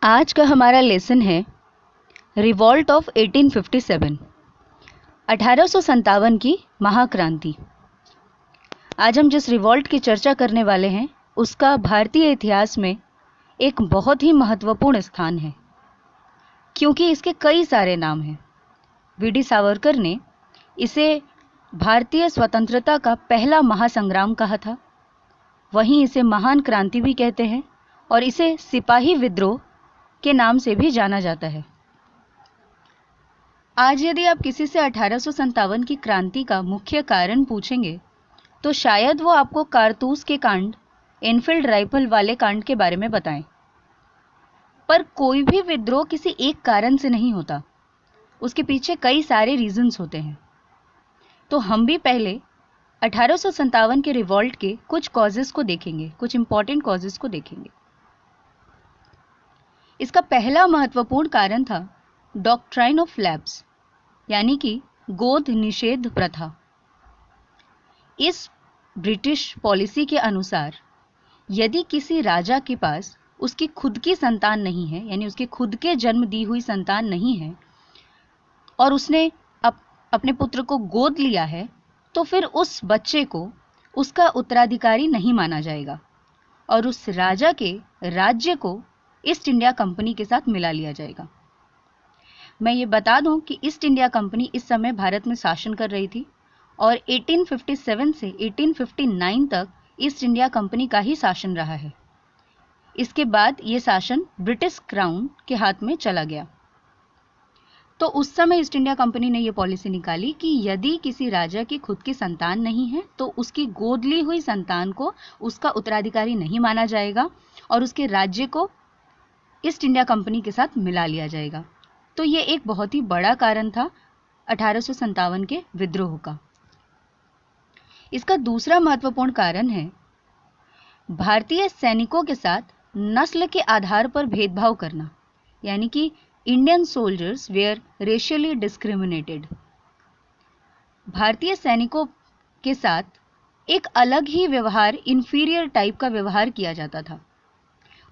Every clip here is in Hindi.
आज का हमारा लेसन है रिवॉल्ट ऑफ 1857, 1857 की महाक्रांति। आज हम जिस रिवॉल्ट की चर्चा करने वाले हैं उसका भारतीय इतिहास में एक बहुत ही महत्वपूर्ण स्थान है, क्योंकि इसके कई सारे नाम हैं। वीडी सावरकर ने इसे भारतीय स्वतंत्रता का पहला महासंग्राम कहा था, वहीं इसे महान क्रांति भी कहते हैं और इसे सिपाही विद्रोह के नाम से भी जाना जाता है। आज यदि आप किसी से 1857 की क्रांति का मुख्य कारण पूछेंगे तो शायद वो आपको कारतूस के कांड, एनफील्ड राइफल वाले कांड के बारे में बताएं। पर कोई भी विद्रोह किसी एक कारण से नहीं होता, उसके पीछे कई सारे रीजंस होते हैं। तो हम भी पहले 1857 के रिवॉल्ट के कुछ कॉजेस को देखेंगे, कुछ इंपॉर्टेंट कॉजेस को देखेंगे। इसका पहला महत्वपूर्ण कारण था डॉक्ट्राइन ऑफ लैप्स, यानी कि गोद निषेध प्रथा। इस ब्रिटिश पॉलिसी के अनुसार यदि किसी राजा के पास उसकी खुद की संतान नहीं है, यानी उसके खुद के जन्म दी हुई संतान नहीं है, और उसने अपने पुत्र को गोद लिया है, तो फिर उस बच्चे को उसका उत्तराधिकारी नहीं माना जाएगा और उस राजा के राज्य को ईस्ट इंडिया कंपनी के साथ मिला लिया जाएगा। मैं ये बता दूं कि ईस्ट इंडिया कंपनी इस समय भारत में शासन कर रही थी और 1857 से 1859 तक ईस्ट इंडिया कंपनी का ही शासन रहा है। इसके बाद ये शासन ब्रिटिश क्राउन के हाथ में चला गया। तो उस समय ईस्ट इंडिया कंपनी ने यह पॉलिसी निकाली कि यदि किसी राजा की खुद की संतान नहीं है तो उसकी गोद ली हुई संतान को उसका उत्तराधिकारी नहीं माना जाएगा और उसके राज्य को ईस्ट इंडिया कंपनी के साथ मिला लिया जाएगा। तो ये एक बहुत ही बड़ा कारण था 1857 के विद्रोह का। इसका दूसरा महत्वपूर्ण कारण है भारतीय सैनिकों के साथ नस्ल के आधार पर भेदभाव करना, यानी कि Indian soldiers were racially discriminated. भारतीय सैनिकों के साथ एक अलग ही व्यवहार, इंफीरियर टाइप का व्यवहार किया जाता था।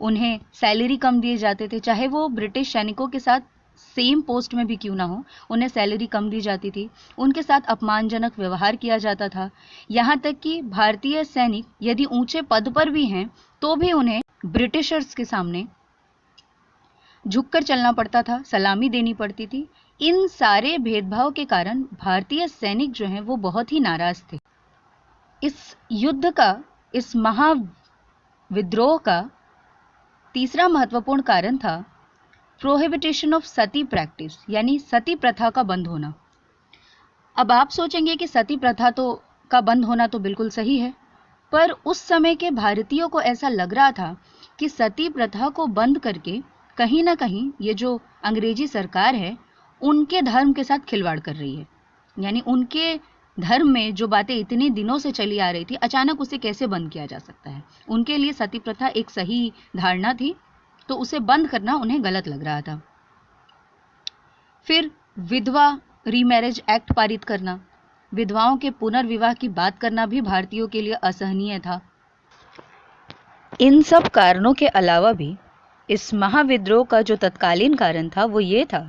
उन्हें सैलरी कम दिए जाते थे, चाहे वो ब्रिटिश सैनिकों के साथ सेम पोस्ट में भी क्यों ना हो, उन्हें सैलरी कम दी जाती थी। उनके साथ अपमानजनक व्यवहार किया जाता था। यहाँ तक कि भारतीय सैनिक यदि ऊंचे पद पर भी हैं तो भी उन्हें ब्रिटिशर्स के सामने झुककर चलना पड़ता था, सलामी देनी पड़ती थी। इन सारे भेदभाव के कारण भारतीय सैनिक जो हैं वो बहुत ही नाराज थे। इस युद्ध का, इस महाविद्रोह का तीसरा महत्वपूर्ण कारण था प्रोहिबिटेशन ऑफ सती प्रैक्टिस, यानी सती प्रथा का बंद होना। अब आप सोचेंगे कि सती प्रथा का बंद होना तो बिल्कुल सही है, पर उस समय के भारतीयों को ऐसा लग रहा था कि सती प्रथा को बंद करके कहीं ना कहीं ये जो अंग्रेजी सरकार है उनके धर्म के साथ खिलवाड़ कर रही है। यानी उनके धर्म में जो बातें इतने दिनों से चली आ रही थी, अचानक उसे कैसे बंद किया जा सकता है। उनके लिए सती प्रथा एक सही धारणा थी, तो उसे बंद करना उन्हें गलत लग रहा था। फिर विधवा रीमैरिज एक्ट पारित करना, विधवाओं के पुनर्विवाह की बात करना भी भारतीयों के लिए असहनीय था। इन सब कारणों के अलावा भी इस महाविद्रोह का जो तत्कालीन कारण था वो ये था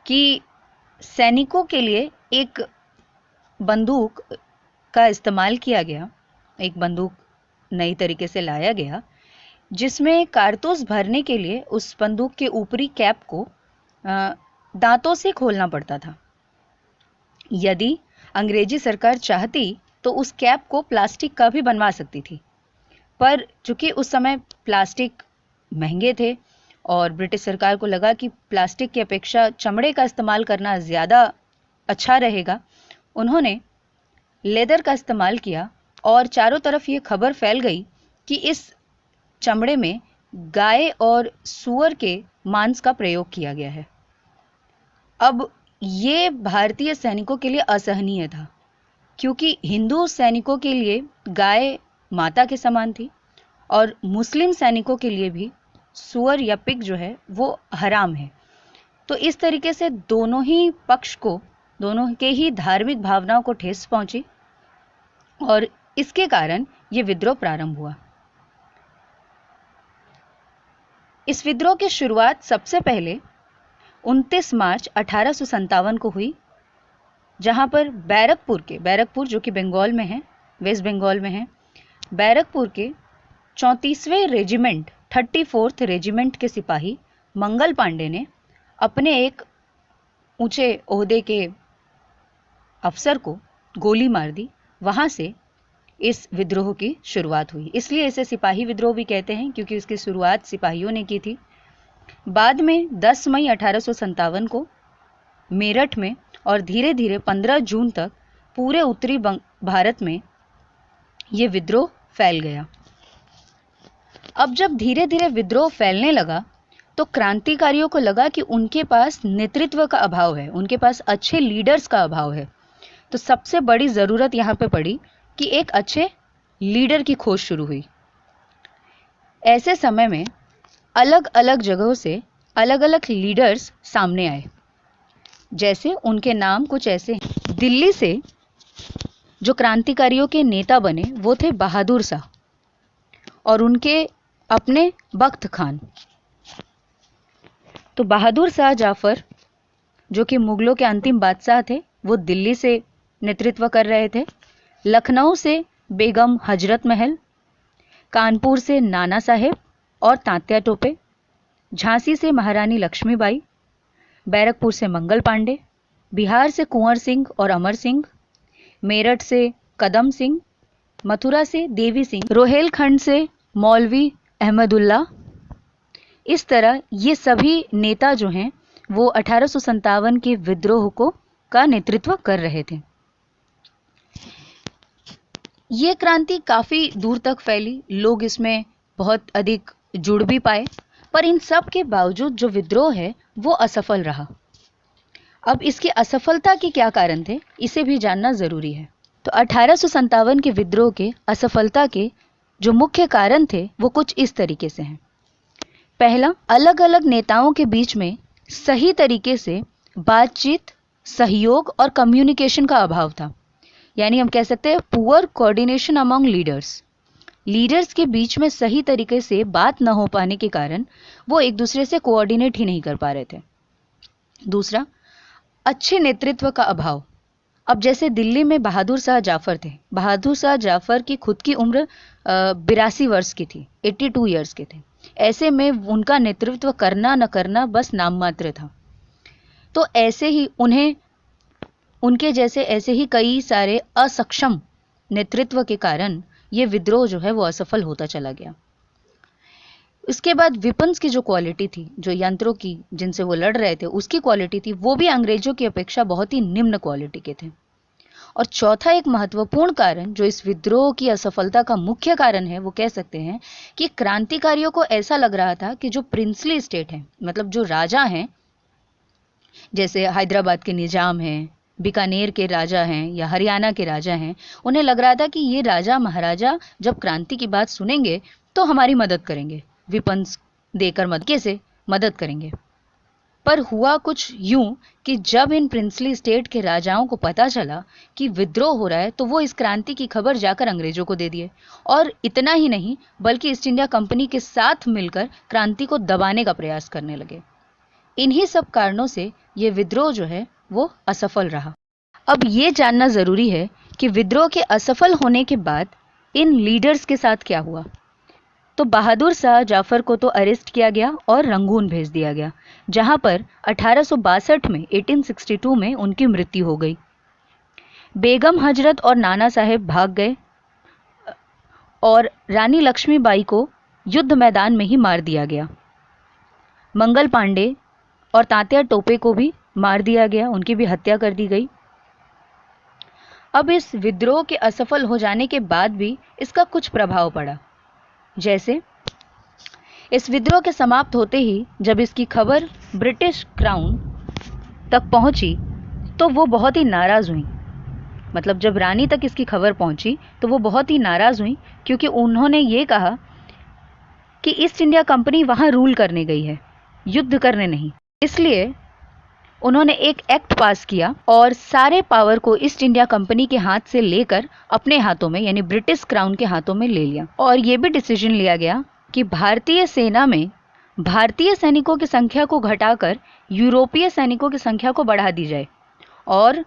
कि सैनिकों के लिए एक बंदूक का इस्तेमाल किया गया, एक बंदूक नई तरीके से लाया गया जिसमें कारतूस भरने के लिए उस बंदूक के ऊपरी कैप को दांतों से खोलना पड़ता था। यदि अंग्रेजी सरकार चाहती तो उस कैप को प्लास्टिक का भी बनवा सकती थी, पर चूंकि उस समय प्लास्टिक महंगे थे और ब्रिटिश सरकार को लगा कि प्लास्टिक की अपेक्षा चमड़े का इस्तेमाल करना ज़्यादा अच्छा रहेगा, उन्होंने लेदर का इस्तेमाल किया और चारों तरफ ये खबर फैल गई कि इस चमड़े में गाय और सूअर के मांस का प्रयोग किया गया है। अब ये भारतीय सैनिकों के लिए असहनीय था, क्योंकि हिंदू सैनिकों के लिए गाय माता के समान थी और मुस्लिम सैनिकों के लिए भी सूअर या पिग जो है वो हराम है। तो इस तरीके से दोनों ही पक्ष को, दोनों के ही धार्मिक भावनाओं को ठेस पहुंची और इसके कारण ये विद्रोह प्रारंभ हुआ। इस विद्रोह की शुरुआत सबसे पहले 29 मार्च 1857 को हुई, जहां पर बैरकपुर जो कि बंगाल में है, वेस्ट बंगाल में है, बैरकपुर के 34वें रेजिमेंट 34th रेजिमेंट के सिपाही मंगल पांडे ने अपने एक ऊंचे ओहदे के अफसर को गोली मार दी। वहां से इस विद्रोह की शुरुआत हुई। इसलिए इसे सिपाही विद्रोह भी कहते हैं, क्योंकि इसकी शुरुआत सिपाहियों ने की थी। बाद में 10 मई 1857 को मेरठ में और धीरे धीरे 15 जून तक पूरे उत्तरी भारत में यह विद्रोह फैल गया। अब जब धीरे धीरे विद्रोह फैलने लगा तो क्रांतिकारियों को लगा कि उनके पास नेतृत्व का अभाव है, उनके पास अच्छे लीडर्स का अभाव है। तो सबसे बड़ी ज़रूरत यहाँ पे पड़ी कि एक अच्छे लीडर की खोज शुरू हुई। ऐसे समय में अलग अलग जगहों से अलग अलग लीडर्स सामने आए। जैसे उनके नाम कुछ ऐसे हैं। दिल्ली से जो क्रांतिकारियों के नेता बने वो थे बहादुर शाह और उनके अपने बख्त खान। तो बहादुर शाह जाफर जो कि मुगलों के अंतिम बादशाह थे, वो दिल्ली से नेतृत्व कर रहे थे। लखनऊ से बेगम हजरत महल, कानपुर से नाना साहेब और तात्या टोपे, झांसी से महारानी लक्ष्मीबाई, बैरकपुर से मंगल पांडे, बिहार से कुंवर सिंह और अमर सिंह, मेरठ से कदम सिंह, मथुरा से देवी सिंह, रोहेलखंड से मौलवी अहमदुल्ला। इस तरह ये सभी नेता जो हैं वो 1857 के विद्रोह का नेतृत्व कर रहे थे। ये क्रांति काफी दूर तक फैली, लोग इसमें बहुत अधिक जुड़ भी पाए, पर इन सब के बावजूद जो विद्रोह है वो असफल रहा। अब इसकी असफलता के क्या कारण थे, इसे भी जानना जरूरी है। तो 1857 के विद्रोह के असफलता के जो मुख्य कारण थे वो कुछ इस तरीके से हैं। पहला, अलग अलग नेताओं के बीच में सही तरीके से बातचीत, सहयोग और कम्युनिकेशन का अभाव था। यानी हम कह सकते हैं poor coordination among leaders. Leaders के बीच में सही तरीके से बात न हो पाने के कारण वो एक दूसरे से कोऑर्डिनेट ही नहीं कर पा रहे थे। दूसरा, अच्छे नेतृत्व का अभाव। अब जैसे दिल्ली में बहादुर शाह जाफर थे, बहादुर शाह जाफर की खुद की उम्र 82 वर्ष की थी, 82 ईयर्स के थे। ऐसे में उनका नेतृत्व करना न करना बस नाम मात्र था। तो ऐसे ही उन्हें उनके जैसे ऐसे ही कई सारे असक्षम नेतृत्व के कारण ये विद्रोह जो है वो असफल होता चला गया। इसके बाद वेपन्स की जो क्वालिटी थी, जो यंत्रों की जिनसे वो लड़ रहे थे उसकी क्वालिटी थी, वो भी अंग्रेजों की अपेक्षा बहुत ही निम्न क्वालिटी के थे। और चौथा एक महत्वपूर्ण कारण जो इस विद्रोह की असफलता का मुख्य कारण है, वो कह सकते हैं कि क्रांतिकारियों को ऐसा लग रहा था कि जो प्रिंसली स्टेट है, मतलब जो राजा हैं, जैसे हैदराबाद के निजाम हैं, बीकानेर के राजा हैं या हरियाणा के राजा हैं, उन्हें लग रहा था कि ये राजा महाराजा जब क्रांति की बात सुनेंगे तो हमारी मदद करेंगे, विपन्स देकर मदद करेंगे। पर हुआ कुछ यूं कि जब इन प्रिंसली स्टेट के राजाओं को पता चला कि विद्रोह हो रहा है तो वो इस क्रांति की खबर जाकर अंग्रेजों को दे दिए। और इतना ही नहीं, बल्कि ईस्ट इंडिया कंपनी के साथ मिलकर क्रांति को दबाने का प्रयास करने लगे। इन्हीं सब कारणों से ये विद्रोह जो है वो असफल रहा। अब ये जानना जरूरी है कि विद्रोह के असफल होने के बाद इन लीडर्स के साथ क्या हुआ। तो बहादुर शाह जाफर को तो अरेस्ट किया गया और रंगून भेज दिया गया, जहां पर 1862 में उनकी मृत्यु हो गई। बेगम हजरत और नाना साहेब भाग गए और रानी लक्ष्मीबाई को युद्ध मैदान में ही मार दिया गया। मंगल पांडे और तात्या टोपे को भी मार दिया गया, उनकी भी हत्या कर दी गई। अब इस विद्रोह के असफल हो जाने के बाद भी इसका कुछ प्रभाव पड़ा। जैसे इस विद्रोह के समाप्त होते ही जब इसकी खबर ब्रिटिश क्राउन तक पहुंची तो वो बहुत ही नाराज हुई। मतलब जब रानी तक इसकी खबर पहुंची तो वो बहुत ही नाराज हुई, क्योंकि उन्होंने ये कहा कि ईस्ट इंडिया कंपनी वहां रूल करने गई है, युद्ध करने नहीं। इसलिए उन्होंने एक एक्ट पास किया और सारे पावर को ईस्ट इंडिया कंपनी के हाथ से लेकर अपने हाथों में, यानी ब्रिटिश क्राउन के हाथों में ले लिया। और यह भी डिसीजन लिया गया कि भारतीय सेना में भारतीय सैनिकों की संख्या को घटाकर यूरोपीय सैनिकों की संख्या को बढ़ा दी जाए और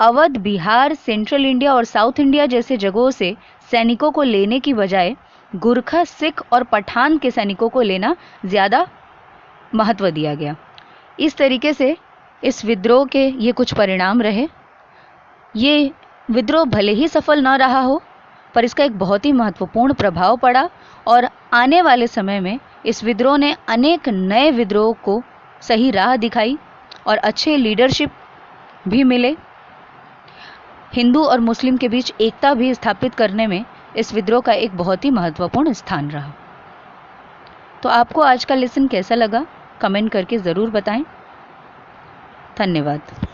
अवध, बिहार, सेंट्रल इंडिया और साउथ इंडिया जैसे जगहों से सैनिकों को लेने की बजाय गुरखा, सिख और पठान के सैनिकों को लेना ज़्यादा महत्व दिया गया। इस तरीके से इस विद्रोह के ये कुछ परिणाम रहे। ये विद्रोह भले ही सफल न रहा हो, पर इसका एक बहुत ही महत्वपूर्ण प्रभाव पड़ा और आने वाले समय में इस विद्रोह ने अनेक नए विद्रोह को सही राह दिखाई और अच्छे लीडरशिप भी मिले। हिंदू और मुस्लिम के बीच एकता भी स्थापित करने में इस विद्रोह का एक बहुत ही महत्वपूर्ण स्थान रहा। तो आपको आज का लेसन कैसा लगा, कमेंट करके ज़रूर बताएं। धन्यवाद।